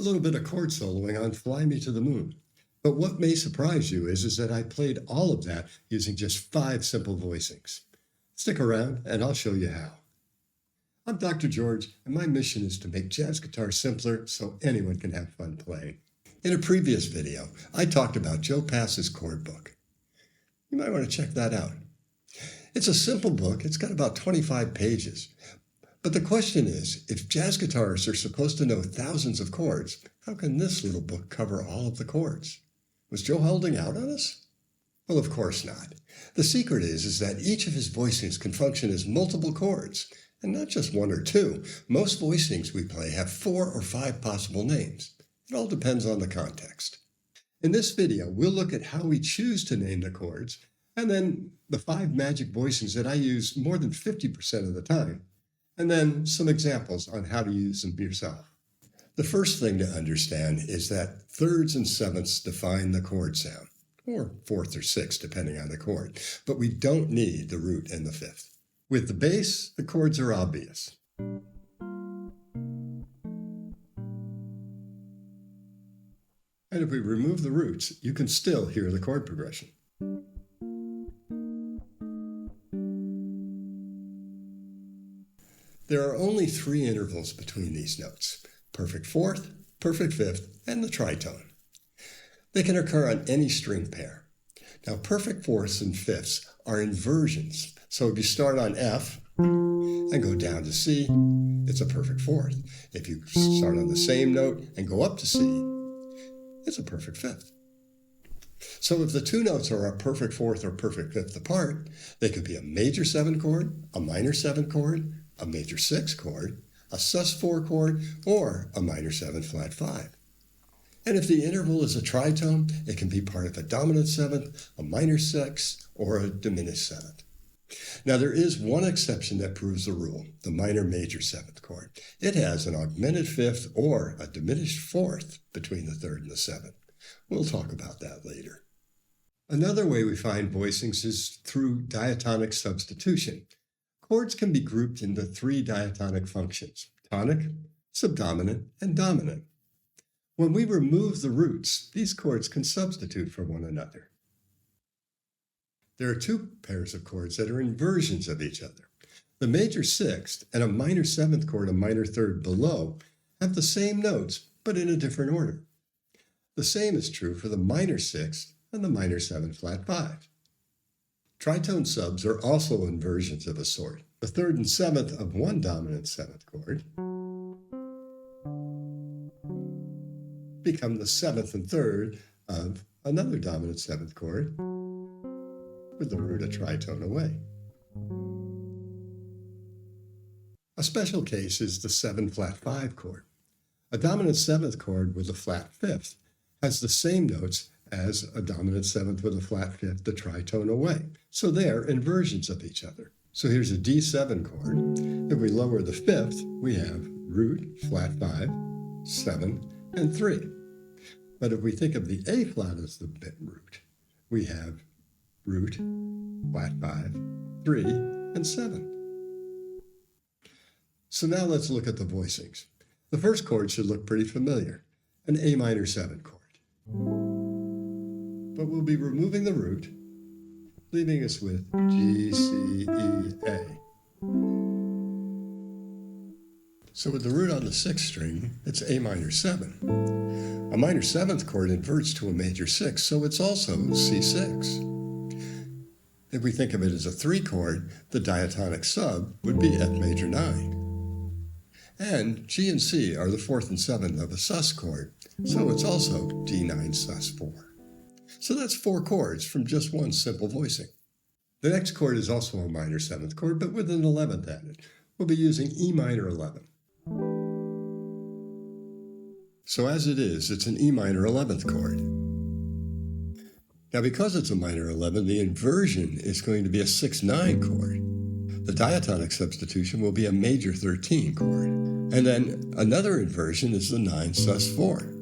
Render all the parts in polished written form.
little bit of chord soloing on Fly Me to the Moon. But what may surprise you is that I played all of that using just 5 simple voicings. Stick around and I'll show you how. I'm Dr. George, and my mission is to make jazz guitar simpler so anyone can have fun playing. In a previous video, I talked about Joe Pass's chord book. You might want to check that out. It's a simple book. It's got about 25 pages. But the question is, if jazz guitarists are supposed to know thousands of chords, how can this little book cover all of the chords? Was Joe holding out on us? Well, of course not. The secret is that each of his voicings can function as multiple chords, and not just 1 or 2. Most voicings we play have 4 or 5 possible names. It all depends on the context. In this video, we'll look at how we choose to name the chords, and then the 5 magic voicings that I use more than 50% of the time, and then some examples on how to use them yourself. The first thing to understand is that thirds and sevenths define the chord sound, or fourth or sixth depending on the chord, but we don't need the root and the fifth. With the bass, the chords are obvious. And if we remove the roots, you can still hear the chord progression. There are only 3 intervals between these notes: perfect fourth, perfect fifth, and the tritone. They can occur on any string pair. Now, perfect fourths and fifths are inversions. So if you start on F and go down to C, it's a perfect fourth. If you start on the same note and go up to C, it's a perfect fifth. So if the 2 notes are a perfect fourth or perfect fifth apart, they could be a major 7 chord, a minor 7 chord, a major 6 chord, a sus4 chord, or a minor 7 flat 5. And if the interval is a tritone, it can be part of a dominant 7th, a minor 6th, or a diminished 7th. Now there is one exception that proves the rule, the minor major 7th chord. It has an augmented 5th or a diminished 4th between the 3rd and the 7th. We'll talk about that later. Another way we find voicings is through diatonic substitution. Chords can be grouped into 3 diatonic functions: tonic, subdominant, and dominant. When we remove the roots, these chords can substitute for one another. There are 2 pairs of chords that are inversions of each other. The major 6th and a minor 7th chord, a minor 3rd below, have the same notes, but in a different order. The same is true for the minor 6th and the minor 7 flat 5. Tritone subs are also inversions of a sort. The 3rd and 7th of one dominant 7th chord become the 7th and 3rd of another dominant 7th chord with the root a tritone away. A special case is the 7 flat 5 chord. A dominant 7th chord with a flat 5th has the same notes as a dominant 7th with a flat 5th, the tritone away. So they're inversions of each other. So here's a D7 chord. If we lower the 5th, we have root, flat 5, 7, and 3. But if we think of the A flat as the bit root, we have root, flat 5, 3, and 7. So now let's look at the voicings. The first chord should look pretty familiar, an A minor 7 chord. But we'll be removing the root, leaving us with G, C, E, A. So with the root on the 6th string, it's A minor 7. A minor 7th chord inverts to a major 6, so it's also C6. If we think of it as a 3 chord, the diatonic sub would be F major 9. And G and C are the 4th and 7th of a sus chord, so it's also D9 sus 4. So that's 4 chords from just one simple voicing. The next chord is also a minor 7th chord, but with an 11th added. We'll be using E minor 11. So as it is, it's an E minor 11th chord. Now because it's a minor 11, the inversion is going to be a 6-9 chord. The diatonic substitution will be a major 13 chord. And then another inversion is the 9 sus 4.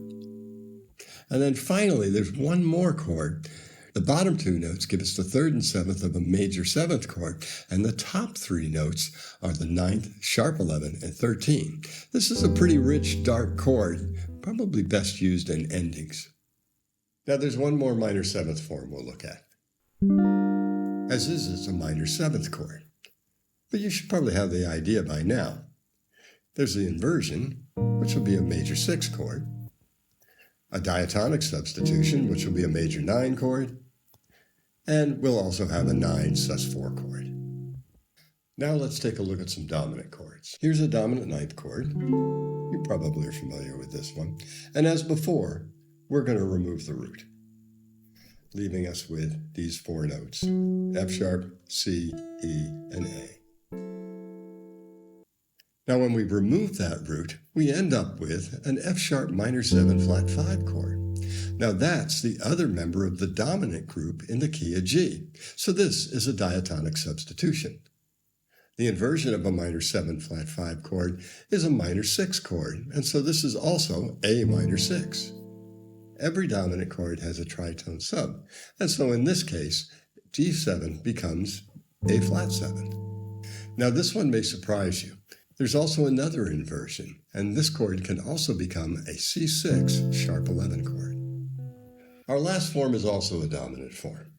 And then finally, there's one more chord. The bottom 2 notes give us the 3rd and 7th of a major 7th chord, and the top 3 notes are the 9th, sharp 11, and 13. This is a pretty rich, dark chord, probably best used in endings. Now there's one more minor seventh form we'll look at. As is a minor seventh chord. But you should probably have the idea by now. There's the inversion, which will be a major 6 chord, a diatonic substitution, which will be a major 9 chord, and we'll also have a 9 sus4 chord. Now let's take a look at some dominant chords. Here's a dominant 9th chord. You probably are familiar with this one. And as before, we're going to remove the root, leaving us with these 4 notes: F sharp, C, E, and A. Now when we remove that root, we end up with an F sharp minor 7 flat 5 chord. Now that's the other member of the dominant group in the key of G. So this is a diatonic substitution. The inversion of a minor 7 flat 5 chord is a minor 6 chord, and so this is also A minor 6. Every dominant chord has a tritone sub, and so in this case, G7 becomes A flat 7. Now this one may surprise you. There's also another inversion, and this chord can also become a C6 sharp 11 chord. Our last form is also a dominant form.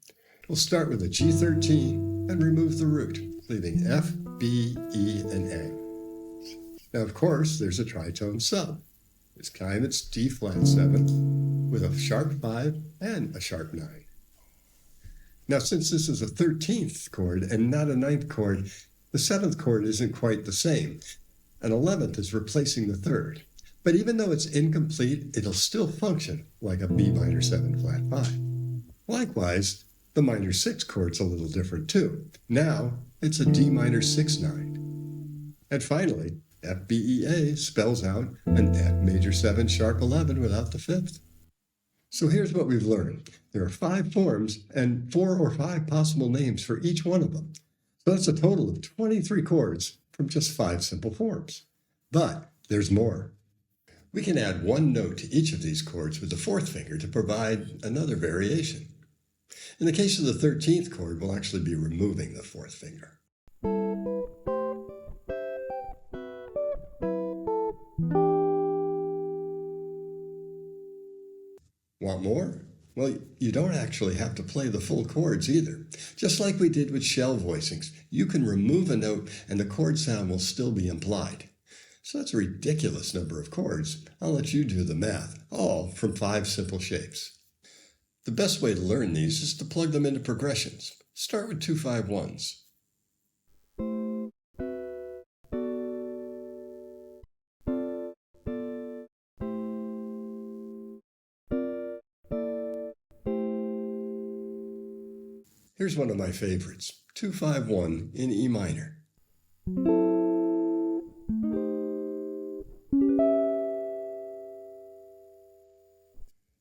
We'll start with a G13 and remove the root, leaving F, B, E, and A. Now, of course, there's a tritone sub. This time it's D flat 7 with a sharp 5 and a sharp 9. Now, since this is a 13th chord and not a 9th chord, the 7th chord isn't quite the same. An 11th is replacing the 3rd. But even though it's incomplete, it'll still function like a B minor 7 flat 5. Likewise, the minor 6 chord's a little different too. Now, it's a D minor 6 9. And finally, FBEA spells out an F major 7 sharp 11 without the 5th. So here's what we've learned. There are 5 forms and 4 or 5 possible names for each one of them. So that's a total of 23 chords from just 5 simple forms. But there's more. We can add 1 note to each of these chords with the 4th finger to provide another variation. In the case of the 13th chord, we'll actually be removing the 4th finger. Want more? Well, you don't actually have to play the full chords either. Just like we did with shell voicings, you can remove a note and the chord sound will still be implied. So that's a ridiculous number of chords. I'll let you do the math, all from 5 simple shapes. The best way to learn these is to plug them into progressions. Start with 2-5-1s. Here's one of my favorites, 2-5-1 in E minor.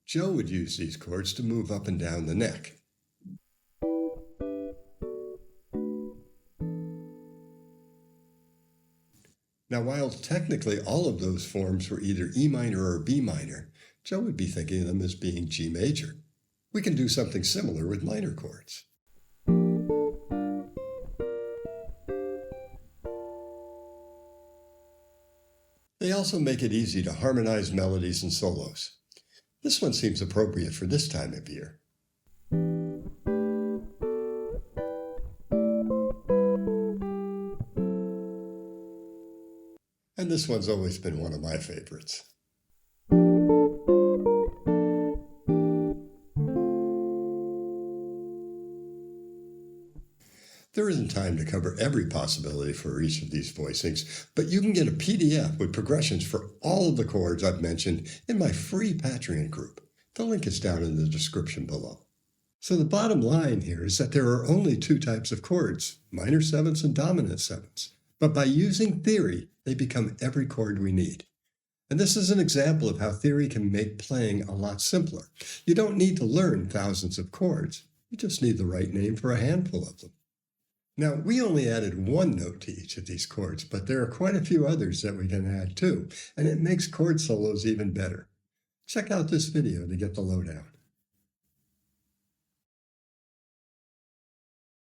Joe would use these chords to move up and down the neck. Now, while technically all of those forms were either E minor or B minor, Joe would be thinking of them as being G major. We can do something similar with minor chords. They also make it easy to harmonize melodies and solos. This one seems appropriate for this time of year. And this one's always been one of my favorites. There isn't time to cover every possibility for each of these voicings, but you can get a PDF with progressions for all of the chords I've mentioned in my free Patreon group. The link is down in the description below. So the bottom line here is that there are only 2 types of chords, minor 7ths and dominant 7ths. But by using theory, they become every chord we need. And this is an example of how theory can make playing a lot simpler. You don't need to learn thousands of chords. You just need the right name for a handful of them. Now, we only added 1 note to each of these chords, but there are quite a few others that we can add too, and it makes chord solos even better. Check out this video to get the lowdown.